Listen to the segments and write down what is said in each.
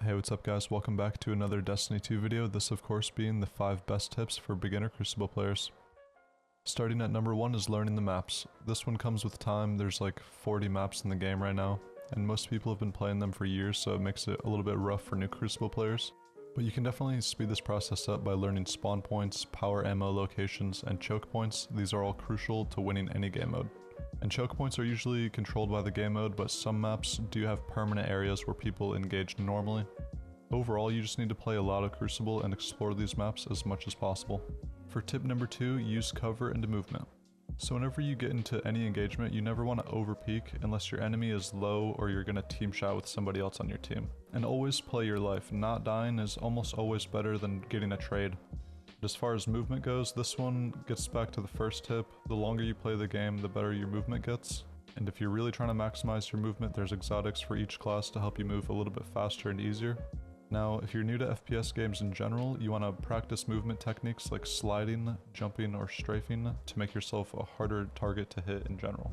Hey, what's up guys, welcome back to another Destiny 2 video, this of course being the 5 best tips for beginner Crucible players. Starting at number 1 is learning the maps. This one comes with time, there's like 40 maps in the game right now, and most people have been playing them for years, so it makes it a little bit rough for new Crucible players. But you can definitely speed this process up by learning spawn points, power ammo locations, and choke points. These are all crucial to winning any game mode. And choke points are usually controlled by the game mode, but some maps do have permanent areas where people engage normally. Overall, you just need to play a lot of Crucible and explore these maps as much as possible. For tip number 2, use cover into movement. So whenever you get into any engagement, you never want to overpeak unless your enemy is low or you're going to team shot with somebody else on your team. And always play your life. Not dying is almost always better than getting a trade. But as far as movement goes, this one gets back to the first tip. The longer you play the game, the better your movement gets. And if you're really trying to maximize your movement, there's exotics for each class to help you move a little bit faster and easier. Now, if you're new to FPS games in general, you want to practice movement techniques like sliding, jumping, or strafing to make yourself a harder target to hit in general.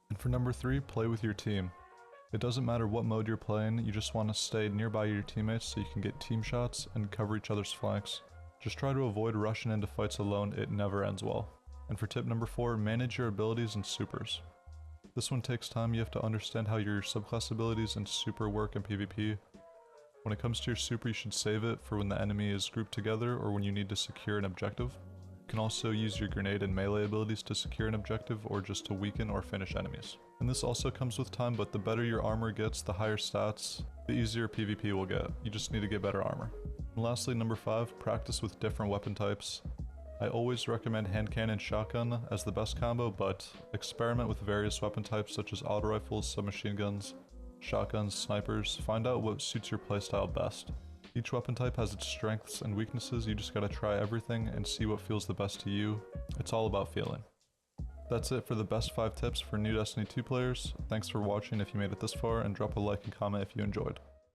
And for number 3, play with your team. It doesn't matter what mode you're playing, you just want to stay nearby your teammates so you can get team shots and cover each other's flanks. Just try to avoid rushing into fights alone, it never ends well. And for tip number 4, manage your abilities and supers. This one takes time, you have to understand how your subclass abilities and super work in PvP. When it comes to your super, you should save it for when the enemy is grouped together or when you need to secure an objective. You can also use your grenade and melee abilities to secure an objective or just to weaken or finish enemies. And this also comes with time, but the better your armor gets, the higher stats, the easier PvP will get. You just need to get better armor. And lastly, number 5, practice with different weapon types. I always recommend hand cannon shotgun as the best combo, but experiment with various weapon types such as auto rifles, submachine guns, shotguns, snipers. Find out what suits your playstyle best. Each weapon type has its strengths and weaknesses, you just gotta try everything and see what feels the best to you. It's all about feeling. That's it for the best 5 tips for new Destiny 2 players. Thanks for watching if you made it this far, and drop a like and comment if you enjoyed.